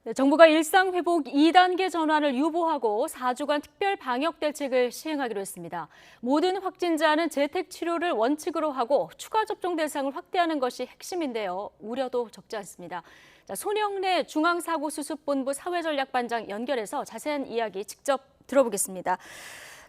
네, 정부가 일상회복 2단계 전환을 유보하고 4주간 특별 방역 대책을 시행하기로 했습니다. 모든 확진자는 재택 치료를 원칙으로 하고 추가 접종 대상을 확대하는 것이 핵심인데요. 우려도 적지 않습니다. 자, 손영래 중앙사고수습본부 사회전략반장 연결해서 자세한 이야기 직접 들어보겠습니다.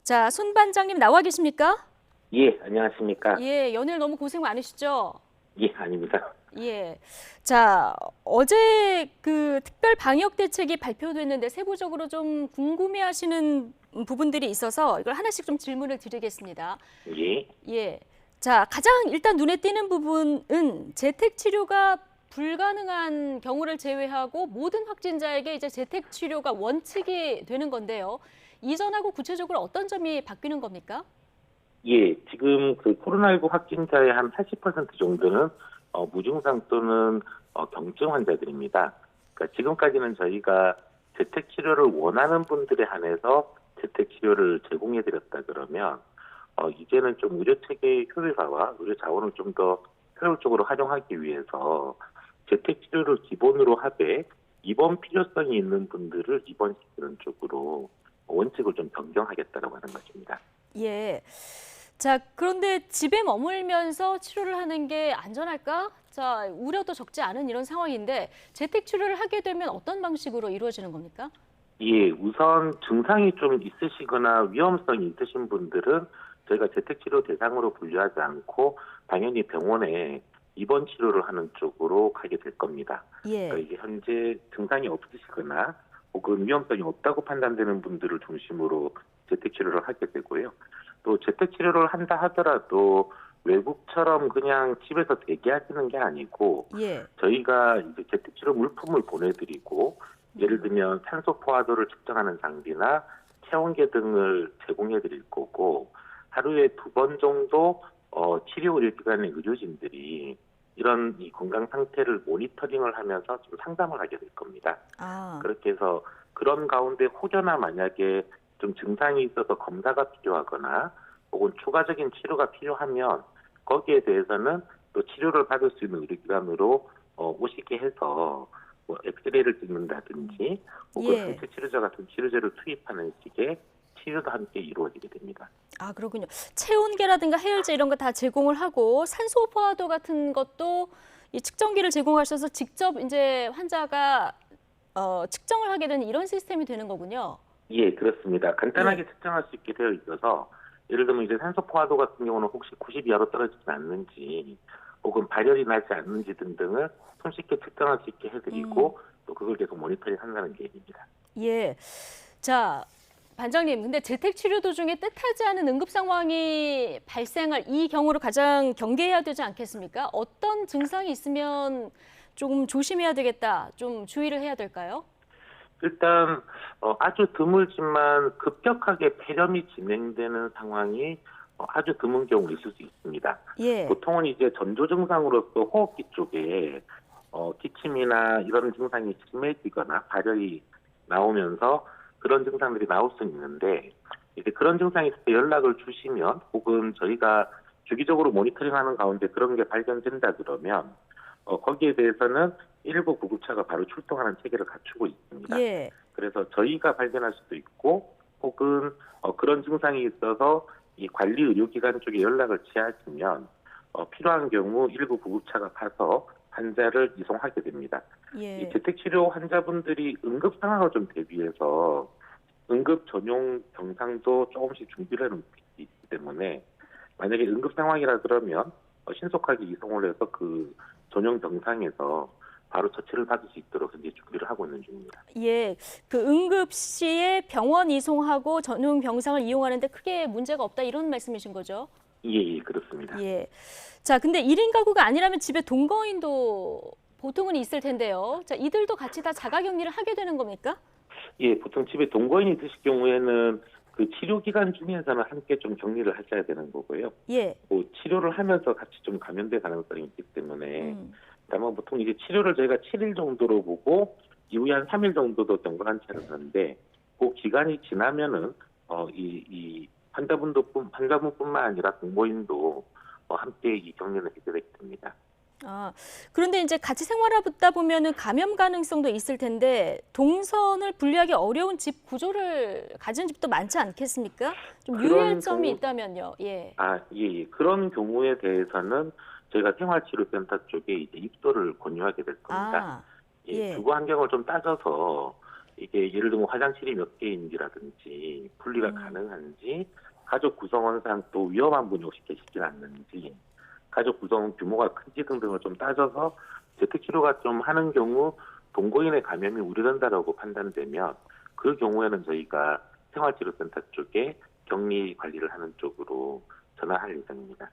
자, 손 반장님 나와 계십니까? 예, 안녕하십니까. 예, 연일 너무 고생 많으시죠? 예, 아닙니다. 예. 자, 어제 그 특별 방역 대책이 발표됐는데 세부적으로 좀 궁금해 하시는 부분들이 있어서 이걸 하나씩 좀 질문을 드리겠습니다. 예, 예. 자, 가장 일단 눈에 띄는 부분은 재택 치료가 불가능한 경우를 제외하고 모든 확진자에게 이제 재택 치료가 원칙이 되는 건데요. 이전하고 구체적으로 어떤 점이 바뀌는 겁니까? 예, 지금 그 코로나19 확진자의 한 80% 정도는 무증상 또는 경증 환자들입니다. 그러니까 지금까지는 저희가 재택 치료를 원하는 분들에 한해서 재택 치료를 제공해 드렸다 그러면 이제는 좀 의료 체계의 효율화와 의료 자원을 좀 더 효율적으로 활용하기 위해서 재택 치료를 기본으로 하되 입원 필요성이 있는 분들을 입원시키는 쪽으로 원칙을 좀 변경하겠다고 하는 것입니다. 예. 자, 그런데 집에 머물면서 치료를 하는 게 안전할까? 자, 우려도 적지 않은 이런 상황인데 재택 치료를 하게 되면 어떤 방식으로 이루어지는 겁니까? 예, 우선 증상이 좀 있으시거나 위험성이 있으신 분들은 저희가 재택치료 대상으로 분류하지 않고 당연히 병원에 입원 치료를 하는 쪽으로 가게 될 겁니다. 예. 그러니까 이게 현재 증상이 없으시거나 혹은 위험성이 없다고 판단되는 분들을 중심으로 재택치료를 하게 되고요. 또 재택치료를 한다 하더라도 외국처럼 그냥 집에서 대기하시는 게 아니고 예. 저희가 이제 재택치료 물품을 보내드리고 예를 들면 산소 포화도를 측정하는 장비나 체온계 등을 제공해 드릴 거고 하루에 2번 정도 치료 의료기관의 의료진들이 이런 이 건강 상태를 모니터링을 하면서 좀 상담을 하게 될 겁니다. 아, 그렇게 해서 그런 가운데 혹여나 만약에 좀 증상이 있어서 검사가 필요하거나 혹은 추가적인 치료가 필요하면 거기에 대해서는 또 치료를 받을 수 있는 의료기관으로 오시게 해서 뭐 엑스레이를 찍는다든지 혹은 예. 항체 치료제 같은 치료제를 투입하는 식의 치료도 함께 이루어지게 됩니다. 아, 그렇군요. 체온계라든가 해열제 이런 거 다 제공을 하고 산소 포화도 같은 것도 이 측정기를 제공하셔서 직접 이제 환자가 측정을 하게 되는 이런 시스템이 되는 거군요. 예, 그렇습니다. 간단하게 예. 측정할 수 있게 되어 있어서 예를 들면 이제 산소 포화도 같은 경우는 혹시 90 이하로 떨어지지 않는지 혹은 발열이 나지 않는지 등등을 손쉽게 측정할 수 있게 해드리고 또 그걸 계속 모니터링 한다는 계획입니다. 예. 자, 반장님, 근데 재택 치료 도중에 뜻하지 않은 응급 상황이 발생할 이 경우를 가장 경계해야 되지 않겠습니까? 어떤 증상이 있으면 좀 조심해야 되겠다, 좀 주의를 해야 될까요? 일단 아주 드물지만 급격하게 폐렴이 진행되는 상황이 아주 드문 경우 있을 수 있습니다. 예. 보통은 이제 전조 증상으로서 호흡기 쪽에 기침이나 이런 증상이 심해지거나 발열이 나오면서 그런 증상들이 나올 수 있는데 이제 그런 증상이 있을 때 연락을 주시면 혹은 저희가 주기적으로 모니터링하는 가운데 그런 게 발견된다 그러면 거기에 대해서는 119 구급차가 바로 출동하는 체계를 갖추고 있습니다. 예. 그래서 저희가 발견할 수도 있고 혹은 그런 증상이 있어서 이 관리 의료기관 쪽에 연락을 취하시면 필요한 경우 119 구급차가 가서 환자를 이송하게 됩니다. 이 예. 재택치료 환자분들이 응급 상황을 좀 대비해서 응급 전용 병상도 조금씩 준비를 해놓은 게 있기 때문에 만약에 응급 상황이라 그러면 신속하게 이송을 해서 그 전용 병상에서 바로 처치를 받을 수 있도록 현재 준비를 하고 있는 중입니다. 예. 그 응급 시에 병원 이송하고 전용 병상을 이용하는데 크게 문제가 없다 이런 말씀이신 거죠? 예, 예, 그렇습니다. 예. 자, 근데 1인 가구가 아니라면 집에 동거인도 보통은 있을 텐데요. 자, 이들도 같이 다 자가 격리를 하게 되는 겁니까? 예, 보통 집에 동거인이 있으실 경우에는 그 치료 기간 중에서는 함께 좀 격리를 하셔야 되는 거고요. 예. 뭐 치료를 하면서 같이 좀 감염될 가능성이 있기 때문에 다만 보통 이제 치료를 저희가 7일 정도로 보고 이후에 한 3일 정도도 경과관찰을 하는데 그 기간이 지나면은 이 환자분뿐만 아니라 동거인도 함께 이 격리를 해야 됩니다. 그런데 이제 같이 생활하다 보면은 감염 가능성도 있을 텐데 동선을 분리하기 어려운 집 구조를 가진 집도 많지 않겠습니까? 좀 유의할 점이 있다면요. 예. 예. 그런 경우에 대해서는 저희가 생활치료센터 쪽에 이제 입소를 권유하게 될 겁니다. 예. 주거 환경을 좀 따져서 이게 예를 들면 화장실이 몇 개인지라든지 분리가 가능한지, 가족 구성원상 또 위험한 분이 혹시 계시진 않는지, 가족 구성 규모가 큰지 등등을 좀 따져서 재택치료가 좀 하는 경우 동거인의 감염이 우려된다라고 판단되면 그 경우에는 저희가 생활치료센터 쪽에 격리 관리를 하는 쪽으로 전환할 예정입니다.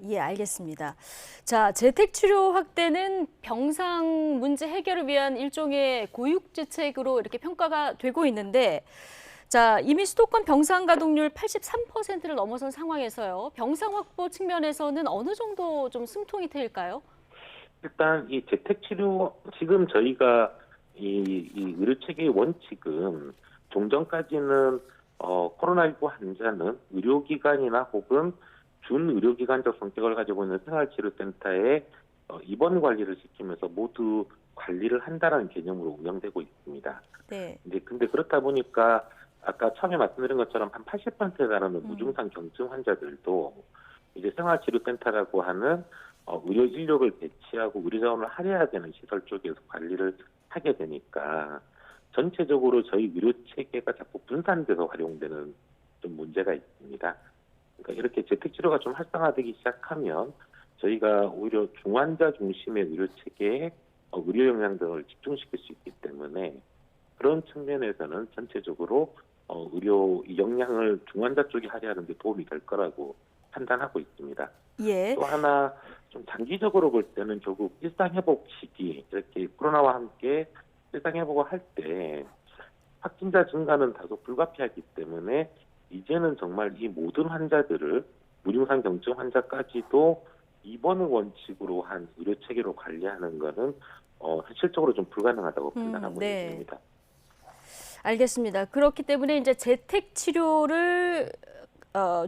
예, 알겠습니다. 자, 재택치료 확대는 병상 문제 해결을 위한 일종의 고육지책으로 이렇게 평가가 되고 있는데, 자, 이미 수도권 병상 가동률 83%를 넘어선 상황에서요. 병상 확보 측면에서는 어느 정도 좀 숨통이 트일까요? 일단 이 재택치료, 지금 저희가 이 의료체계의 원칙은 종전까지는 코로나19 환자는 의료기관이나 혹은 준의료기관적 성격을 가지고 있는 생활치료센터에 입원 관리를 시키면서 모두 관리를 한다는 개념으로 운영되고 있습니다. 네. 근데 그렇다 보니까 아까 처음에 말씀드린 것처럼 한 80%에 달하는 무증상 경증 환자들도 이제 생활치료센터라고 하는 의료 인력을 배치하고 의료 자원을 할애해야 되는 시설 쪽에서 관리를 하게 되니까 전체적으로 저희 의료 체계가 자꾸 분산돼서 활용되는 좀 문제가 있습니다. 그러니까 이렇게 재택치료가 좀 활성화되기 시작하면 저희가 오히려 중환자 중심의 의료 체계에 의료 역량 등을 집중시킬 수 있기 때문에 그런 측면에서는 전체적으로 의료 역량을 중환자 쪽에 할애하는 데 도움이 될 거라고 판단하고 있습니다. 예. 또 하나 좀 장기적으로 볼 때는 결국 일상회복 시기, 이렇게 코로나와 함께 일상회복을 할 때 확진자 증가는 다소 불가피하기 때문에 이제는 정말 이 모든 환자들을 무증상 경증 환자까지도 입원 원칙으로 한 의료 체계로 관리하는 것은 현실적으로 좀 불가능하다고 판단하고 네. 있습니다. 알겠습니다. 그렇기 때문에 이제 재택 치료를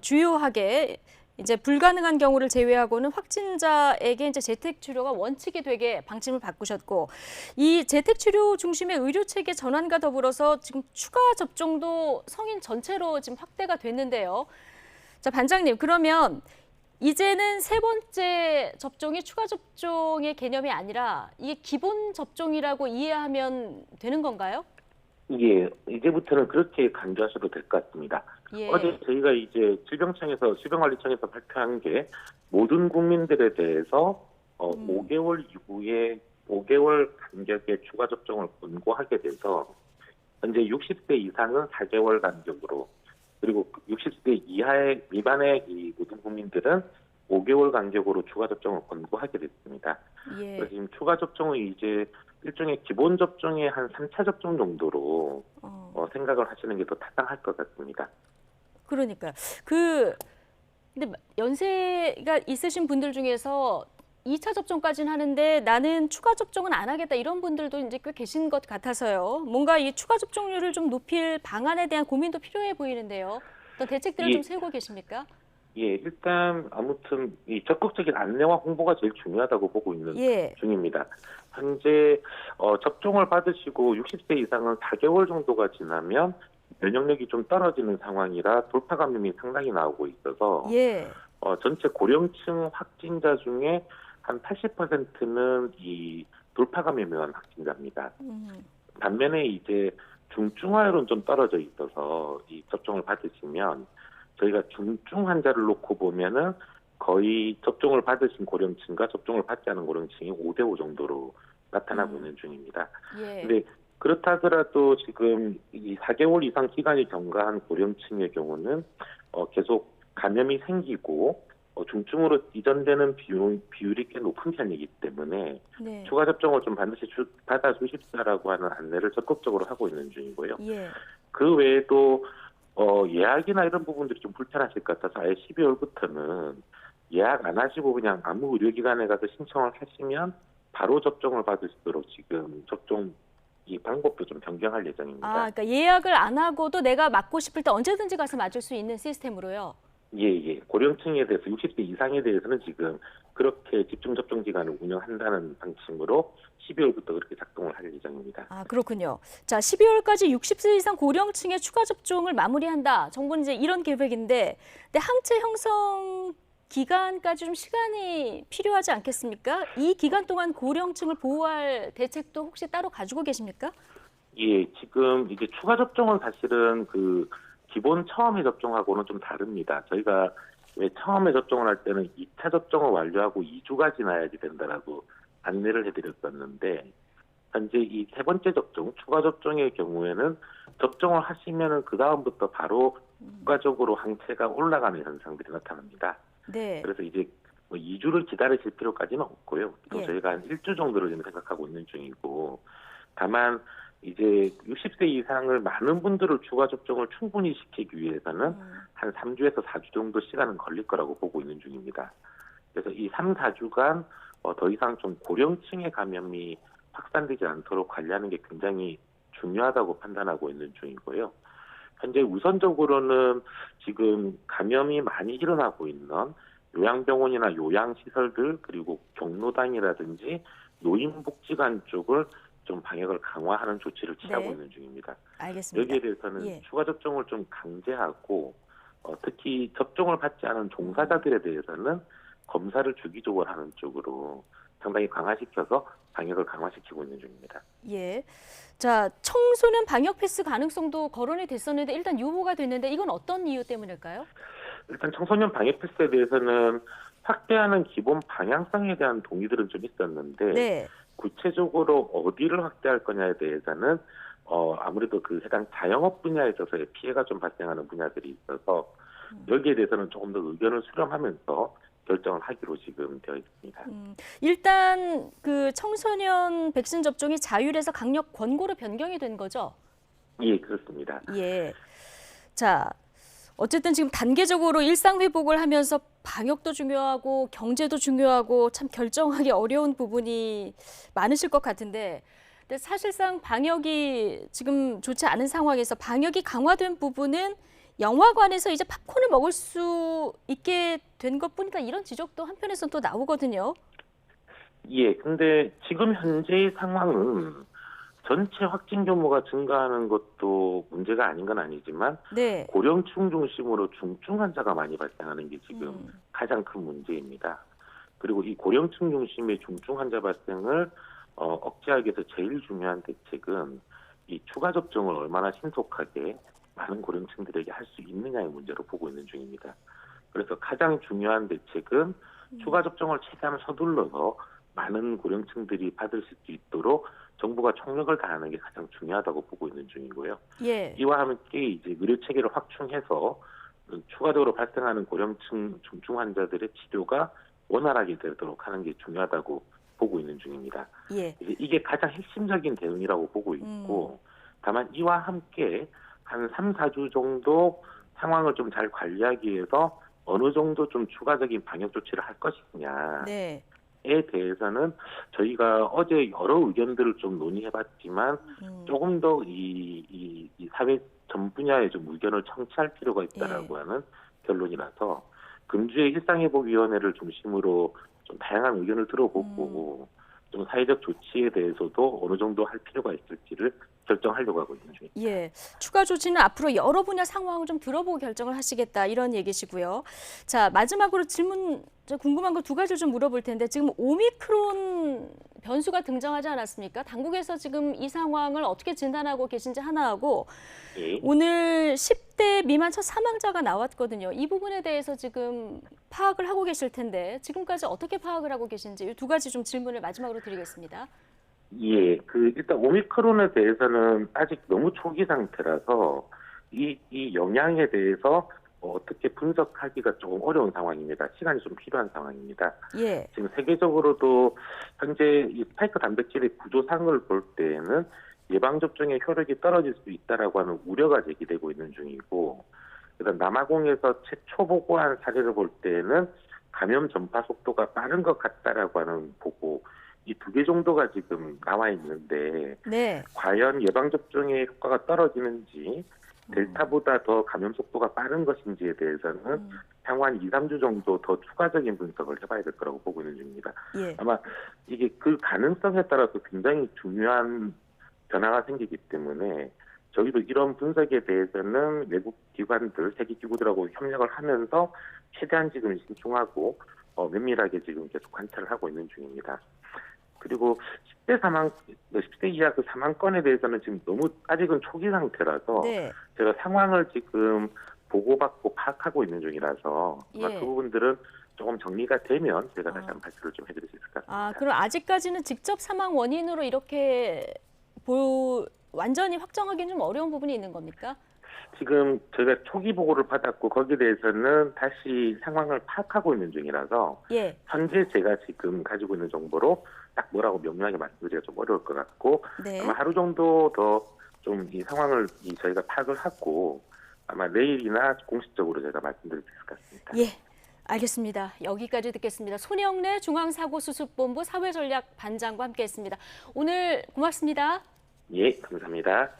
주요하게 이제 불가능한 경우를 제외하고는 확진자에게 이제 재택 치료가 원칙이 되게 방침을 바꾸셨고, 이 재택 치료 중심의 의료 체계 전환과 더불어서 지금 추가 접종도 성인 전체로 지금 확대가 됐는데요. 자, 반장님, 그러면 이제는 세 번째 접종이 추가 접종의 개념이 아니라 이게 기본 접종이라고 이해하면 되는 건가요? 예, 이제부터는 그렇게 강조하셔도 될 것 같습니다. 예. 어제 저희가 이제 질병관리청에서 발표한 게 모든 국민들에 대해서 5개월 이후에 5개월 간격의 추가 접종을 권고하게 돼서 현재 60세 이상은 4개월 간격으로, 그리고 60세 미만의 이 모든 국민들은 5개월 간격으로 추가 접종을 권고하게 됐습니다. 예. 그래서 지금 추가 접종은 이제 일종의 기본 접종의 한 3차 접종 정도로 생각을 하시는 게 더 타당할 것 같습니다. 그러니까 근데 연세가 있으신 분들 중에서 2차 접종까지는 하는데 나는 추가 접종은 안 하겠다 이런 분들도 이제 꽤 계신 것 같아서요. 뭔가 이 추가 접종률을 좀 높일 방안에 대한 고민도 필요해 보이는데요. 어떤 대책들을 좀 세우고 계십니까? 예, 일단 아무튼 이 적극적인 안내와 홍보가 제일 중요하다고 보고 있는 중입니다. 현재 접종을 받으시고 60세 이상은 4개월 정도가 지나면 면역력이 좀 떨어지는 상황이라 돌파 감염이 상당히 나오고 있어서 전체 고령층 확진자 중에 한 80%는 이 돌파 감염에 의한 확진자입니다. 반면에 이제 중증화율은 좀 떨어져 있어서 이 접종을 받으시면 저희가 중증 환자를 놓고 보면은 거의 접종을 받으신 고령층과 접종을 받지 않은 고령층이 5대5 정도로 나타나고 있는 중입니다. 근데 그렇다 하더라도 지금 이 4개월 이상 기간이 경과한 고령층의 경우는 계속 감염이 생기고 중증으로 이전되는 비율이 꽤 높은 편이기 때문에 추가 접종을 좀 반드시 받아주십사라고 하는 안내를 적극적으로 하고 있는 중이고요. 그 외에도 예약이나 이런 부분들이 좀 불편하실 것 같아서 아예 12월부터는 예약 안 하시고 그냥 아무 의료기관에 가서 신청을 하시면 바로 접종을 받을 수 있도록 지금 접종 이 방법도 좀 변경할 예정입니다. 그러니까 예약을 안 하고도 내가 맞고 싶을 때 언제든지 가서 맞을 수 있는 시스템으로요? 예. 고령층에 대해서 60세 이상에 대해서는 지금 그렇게 집중 접종 기간을 운영한다는 방침으로 12월부터 그렇게 작동을 할 예정입니다. 아, 그렇군요. 자, 12월까지 60세 이상 고령층의 추가 접종을 마무리한다. 정부는 이제 이런 계획인데, 근데 항체 형성 기간까지 좀 시간이 필요하지 않겠습니까? 이 기간 동안 고령층을 보호할 대책도 혹시 따로 가지고 계십니까? 예, 지금 이제 추가 접종은 사실은 그 기본 처음에 접종하고는 좀 다릅니다. 저희가 왜 처음에 접종을 할 때는 2차 접종을 완료하고 2주가 지나야지 된다라고 안내를 해드렸었는데, 현재 이 세 번째 접종, 추가 접종의 경우에는 접종을 하시면은 그 다음부터 바로 추가적으로 항체가 올라가는 현상들이 나타납니다. 네. 그래서 이제 뭐 2주를 기다리실 필요까지는 없고요. 또 예. 저희가 한 1주 정도를 지금 생각하고 있는 중이고, 다만 이제 60세 이상을 많은 분들을 추가 접종을 충분히 시키기 위해서는 한 3주에서 4주 정도 시간은 걸릴 거라고 보고 있는 중입니다. 그래서 이 3, 4주간 더 이상 좀 고령층의 감염이 확산되지 않도록 관리하는 게 굉장히 중요하다고 판단하고 있는 중이고요. 현재 우선적으로는 지금 감염이 많이 일어나고 있는 요양병원이나 요양시설들 그리고 경로당이라든지 노인복지관 쪽을 좀 방역을 강화하는 조치를 취하고 네. 있는 중입니다. 알겠습니다. 여기에 대해서는 예. 추가 접종을 좀 강제하고 특히 접종을 받지 않은 종사자들에 대해서는 검사를 주기적으로 하는 쪽으로 상당히 강화시켜서 방역을 강화시키고 있는 중입니다. 예. 자, 청소년 방역 패스 가능성도 거론이 됐었는데 일단 유보가 됐는데 이건 어떤 이유 때문일까요? 일단 청소년 방역 패스에 대해서는 확대하는 기본 방향성에 대한 동의들은 좀 있었는데 네. 구체적으로 어디를 확대할 거냐에 대해서는 아무래도 그 해당 자영업 분야에 있어서의 피해가 좀 발생하는 분야들이 있어서 여기에 대해서는 조금 더 의견을 수렴하면서 결정을 하기로 지금 되어 있습니다. 일단 그 청소년 백신 접종이 자율에서 강력 권고로 변경이 된 거죠? 예, 그렇습니다. 예. 자, 어쨌든 지금 단계적으로 일상 회복을 하면서 방역도 중요하고 경제도 중요하고 참 결정하기 어려운 부분이 많으실 것 같은데, 근데 사실상 방역이 지금 좋지 않은 상황에서 방역이 강화된 부분은 영화관에서 이제 팝콘을 먹을 수 있게 된 것뿐이다 이런 지적도 한편에서는 또 나오거든요. 예, 근데 지금 현재의 상황은 전체 확진 규모가 증가하는 것도 문제가 아닌 건 아니지만 네. 고령층 중심으로 중증 환자가 많이 발생하는 게 지금 가장 큰 문제입니다. 그리고 이 고령층 중심의 중증 환자 발생을 억제하기 위해서 제일 중요한 대책은 이 추가 접종을 얼마나 신속하게 많은 고령층들에게 할 수 있느냐의 문제로 보고 있는 중입니다. 그래서 가장 중요한 대책은 추가 접종을 최대한 서둘러서 많은 고령층들이 받을 수 있도록 정부가 총력을 다하는 게 가장 중요하다고 보고 있는 중이고요. 예. 이와 함께 이제 의료 체계를 확충해서 추가적으로 발생하는 고령층 중증 환자들의 치료가 원활하게 되도록 하는 게 중요하다고 보고 있는 중입니다. 예. 이게 가장 핵심적인 대응이라고 보고 있고, 다만 이와 함께 한 3, 4주 정도 상황을 좀 잘 관리하기 위해서 어느 정도 좀 추가적인 방역 조치를 할 것이냐. 네. 에 대해서는 저희가 어제 여러 의견들을 좀 논의해봤지만 조금 더 이 사회 전 분야에 좀 의견을 청취할 필요가 있다라고 하는 결론이라서 금주의 일상회복위원회를 중심으로 좀 다양한 의견을 들어보고 좀 사회적 조치에 대해서도 어느 정도 할 필요가 있을지를 결정하려고 하고 있는 중입니다. 예, 추가 조치는 앞으로 여러 분야 상황을 좀 들어보고 결정을 하시겠다 이런 얘기시고요. 자, 마지막으로 질문 궁금한 거 두 가지를 좀 물어볼 텐데 지금 오미크론 변수가 등장하지 않았습니까? 당국에서 지금 이 상황을 어떻게 진단하고 계신지 하나 하고 예. 오늘 10대 미만 첫 사망자가 나왔거든요. 이 부분에 대해서 지금 파악을 하고 계실 텐데 지금까지 어떻게 파악을 하고 계신지 이 두 가지 좀 질문을 마지막으로 드리겠습니다. 예, 일단 오미크론에 대해서는 아직 너무 초기 상태라서 이 영향에 대해서 어떻게 분석하기가 조금 어려운 상황입니다. 시간이 좀 필요한 상황입니다. 예. 지금 세계적으로도 현재 이 스파이크 단백질의 구조상을 볼 때에는 예방접종의 효력이 떨어질 수 있다라고 하는 우려가 제기되고 있는 중이고, 그다음 남아공에서 최초 보고한 사례를 볼 때에는 감염 전파 속도가 빠른 것 같다라고 하는 보고, 이 두 개 정도가 지금 나와 있는데 네. 과연 예방접종의 효과가 떨어지는지 델타보다 더 감염 속도가 빠른 것인지에 대해서는 향후 한 2, 3주 정도 더 추가적인 분석을 해봐야 될 거라고 보고 있는 중입니다. 예. 아마 이게 그 가능성에 따라서 굉장히 중요한 변화가 생기기 때문에 저희도 이런 분석에 대해서는 외국 기관들, 세계 기구들하고 협력을 하면서 최대한 지금 신중하고 면밀하게 지금 계속 관찰을 하고 있는 중입니다. 그리고 10대 이하 그 사망 건에 대해서는 지금 너무 아직은 초기 상태라서 네. 제가 상황을 지금 보고받고 파악하고 있는 중이라서 아마 예. 그 부분들은 조금 정리가 되면 제가 다시 한번 발표를 좀 해드릴 수 있을 것 같습니다. 그럼 아직까지는 직접 사망 원인으로 이렇게 완전히 확정하기는 좀 어려운 부분이 있는 겁니까? 지금 저희가 초기 보고를 받았고 거기에 대해서는 다시 상황을 파악하고 있는 중이라서 예. 현재 제가 지금 가지고 있는 정보로 딱 뭐라고 명료하게 말씀드리기가 좀 어려울 것 같고 네. 아마 하루 정도 더 좀 이 상황을 저희가 파악을 하고 아마 내일이나 공식적으로 제가 말씀드릴 수 있을 것 같습니다. 예. 알겠습니다. 여기까지 듣겠습니다. 손영래 중앙사고수습본부 사회전략반장과 함께했습니다. 오늘 고맙습니다. 예, 감사합니다.